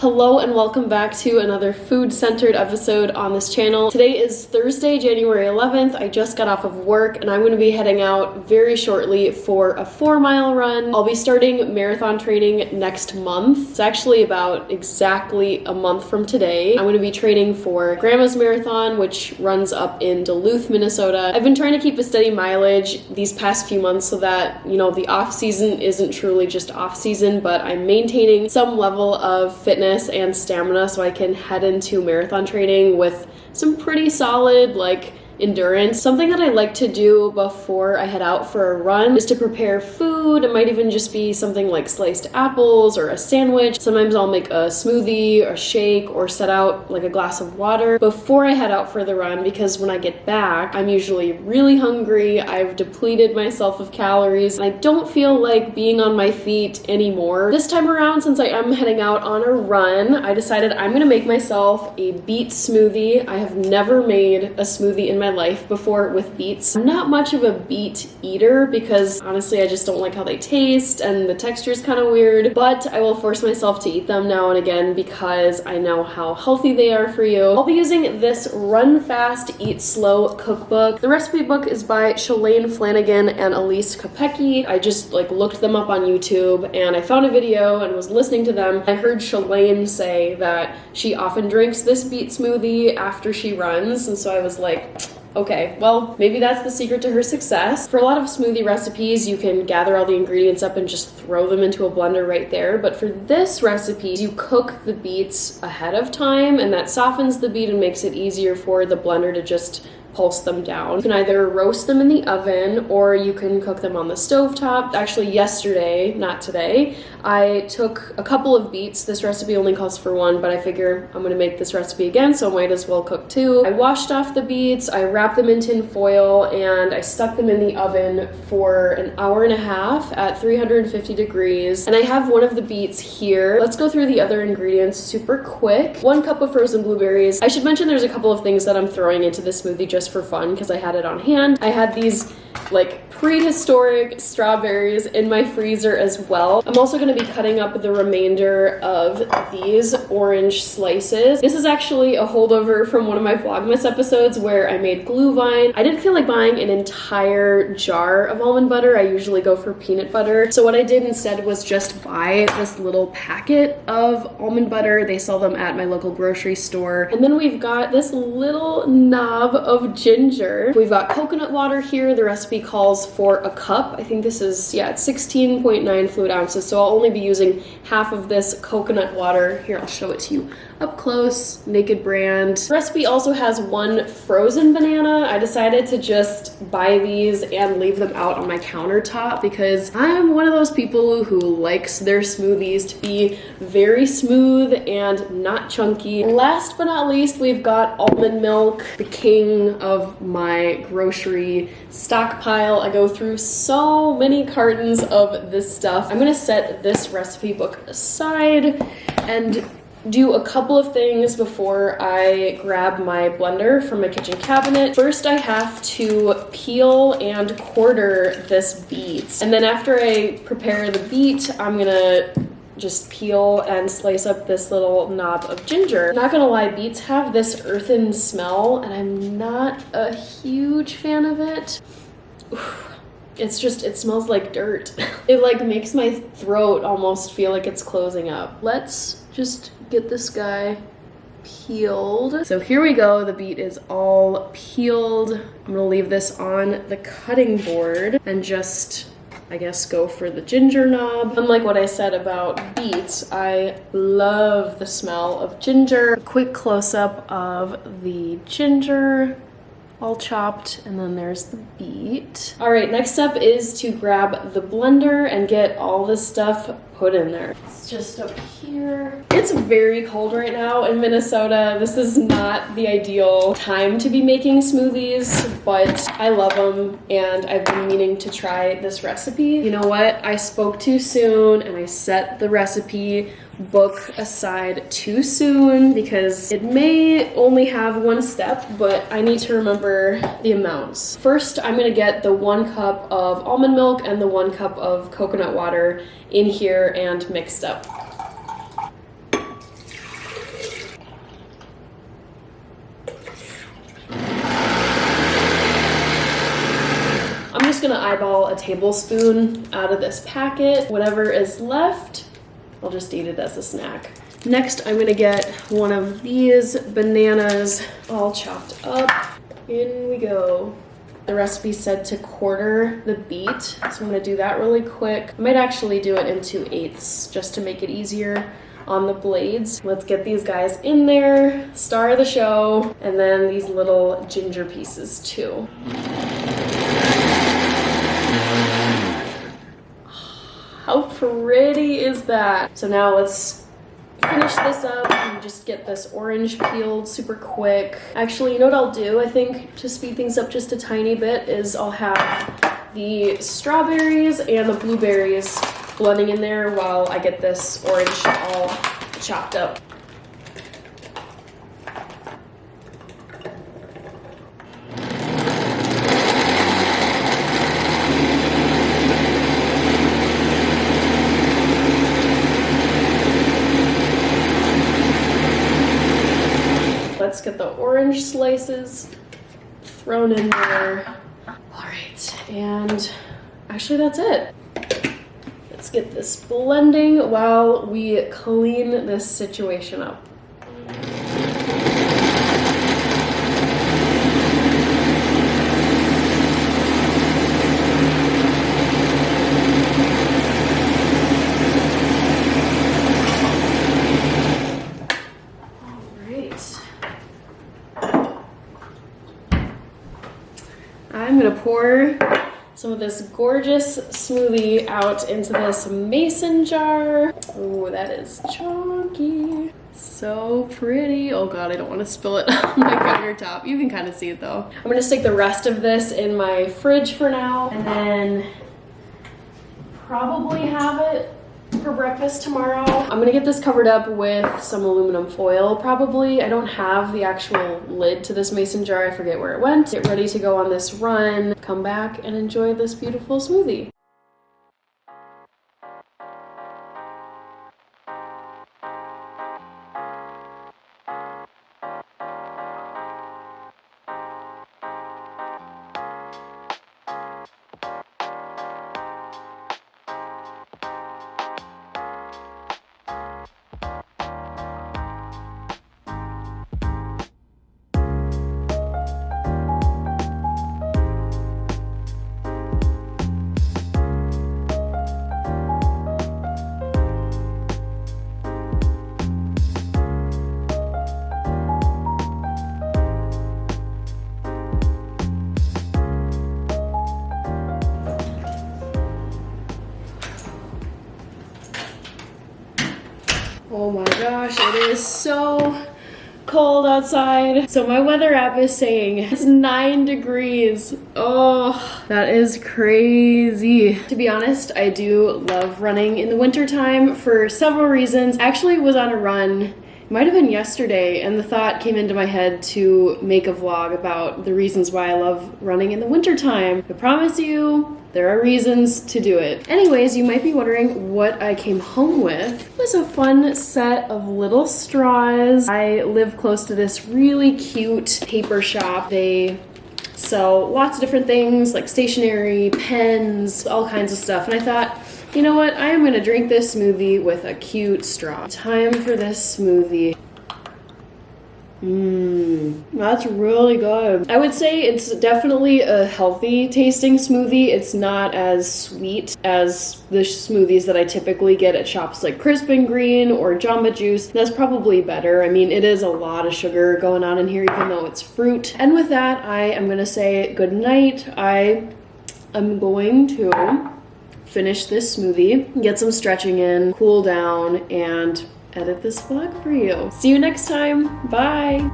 Hello and welcome back to another food-centered episode on this channel. Today is Thursday, January 11th. I just got off of work and I'm going to be heading out very shortly for a 4-mile run. I'll be starting marathon training next month. It's actually about exactly a month from today. I'm going to be training for Grandma's Marathon, which runs up in Duluth, Minnesota. I've been trying to keep a steady mileage these past few months so that, you know, the off season isn't truly just off season, but I'm maintaining some level of fitness and stamina so I can head into marathon training with some pretty solid endurance. Something that I like to do before I head out for a run is to prepare food. It might even just be something like sliced apples or a sandwich. Sometimes I'll make a smoothie or shake or set out like a glass of water before I head out for the run, because when I get back, I'm usually really hungry. I've depleted myself of calories and I don't feel like being on my feet anymore. This time around, since I am heading out on a run, I decided I'm gonna make myself a beet smoothie. I have never made a smoothie in my life before with beets. I'm not much of a beet eater because honestly I just don't like how they taste and the texture is kind of weird, but I will force myself to eat them now and again because I know how healthy they are for you. I'll be using this Run Fast, Eat Slow cookbook. The recipe book is by Shalane Flanagan and Elise Kopecki. I just looked them up on YouTube and I found a video and was listening to them. I heard Shalane say that she often drinks this beet smoothie after she runs, and so I was like, okay, well, maybe that's the secret to her success. For a lot of smoothie recipes, you can gather all the ingredients up and just throw them into a blender right there. But for this recipe, you cook the beets ahead of time, and that softens the beet and makes it easier for the blender to just pulse them down. You can either roast them in the oven or you can cook them on the stovetop. Actually, yesterday, not today, I took a couple of beets. This recipe only calls for one, but I figure I'm gonna make this recipe again, so I might as well cook two. I washed off the beets, I wrapped them in tin foil, and I stuck them in the oven for an hour and a half at 350 degrees. And I have one of the beets here. Let's go through the other ingredients super quick. 1 cup of frozen blueberries. I should mention there's a couple of things that I'm throwing into this smoothie just for fun because I had it on hand. I had these prehistoric strawberries in my freezer as well. I'm also going to be cutting up the remainder of these orange slices. This is actually a holdover from one of my Vlogmas episodes where I made glühwein. I didn't feel like buying an entire jar of almond butter. I usually go for peanut butter. So what I did instead was just buy this little packet of almond butter. They sell them at my local grocery store. And then we've got this little knob of ginger. We've got coconut water here. The recipe calls for a cup. I think this is, it's 16.9 fluid ounces, so I'll only be using half of this coconut water. Here, I'll show it to you up close, Naked brand. The recipe also has 1 frozen banana. I decided to just buy these and leave them out on my countertop because I'm one of those people who likes their smoothies to be very smooth and not chunky. Last but not least, we've got almond milk, the king of my grocery stockpile. I go through so many cartons of this stuff. I'm gonna set this recipe book aside and do a couple of things before I grab my blender from my kitchen cabinet. First, I have to peel and quarter this beet. And then after I prepare the beet, I'm gonna just peel and slice up this little knob of ginger. Not gonna lie, beets have this earthen smell and I'm not a huge fan of it. It smells like dirt. It makes my throat almost feel like it's closing up. Let's just get this guy peeled. So here we go, the beet is all peeled. I'm gonna leave this on the cutting board and just, I guess, go for the ginger knob. Unlike what I said about beets, I love the smell of ginger. A quick close-up of the ginger, all chopped, and then there's the beet. All right, next step is to grab the blender and get all this stuff put in there. It's just up here. It's very cold right now in Minnesota. This is not the ideal time to be making smoothies, but I love them and I've been meaning to try this recipe. You know what? I spoke too soon and I set the recipe book aside too soon because it may only have 1 step, but I need to remember the amounts. First, I'm gonna get the 1 cup of almond milk and the 1 cup of coconut water in here and mixed up. just gonna eyeball a tablespoon out of this packet. Whatever is left, I'll just eat it as a snack. Next, I'm gonna get one of these bananas all chopped up. In we go. The recipe said to quarter the beet, so I'm gonna do that really quick. I might actually do it in 2/8 just to make it easier on the blades. Let's get these guys in there, star of the show, and then these little ginger pieces too. How pretty is that? So now let's finish this up and just get this orange peeled super quick. Actually, you know what I'll do, I think, to speed things up just a tiny bit, is I'll have the strawberries and the blueberries blending in there while I get this orange all chopped up. Let's get the orange slices thrown in there. All right, and actually that's it. Let's get this blending while we clean this situation up. I'm gonna pour some of this gorgeous smoothie out into this mason jar. Oh, that is chunky. So pretty. Oh God, I don't want to spill it on my countertop. You can kind of see it though. I'm gonna stick the rest of this in my fridge for now, and then probably have it for breakfast tomorrow. I'm gonna get this covered up with some aluminum foil probably. I don't have the actual lid to this mason jar. I forget where it went. Get ready to go on this run, come back and enjoy this beautiful smoothie. Oh my gosh, it is so cold outside. So my weather app is saying it's 9 degrees. Oh, that is crazy. To be honest, I do love running in the wintertime for several reasons. I actually was on a run, it might have been yesterday, and the thought came into my head to make a vlog about the reasons why I love running in the wintertime. I promise you, there are reasons to do it. Anyways, you might be wondering what I came home with. It was a fun set of little straws. I live close to this really cute paper shop. They sell lots of different things like stationery, pens, all kinds of stuff. And I thought, you know what? I am gonna drink this smoothie with a cute straw. Time for this smoothie. That's really good. I would say it's definitely a healthy tasting smoothie. It's not as sweet as the smoothies that I typically get at shops like Crisp and Green or Jamba Juice. That's probably better. I mean, it is a lot of sugar going on in here, even though it's fruit. And with that, I am gonna say good night. I am going to finish this smoothie, get some stretching in, cool down, and edit this vlog for you. See you next time. Bye.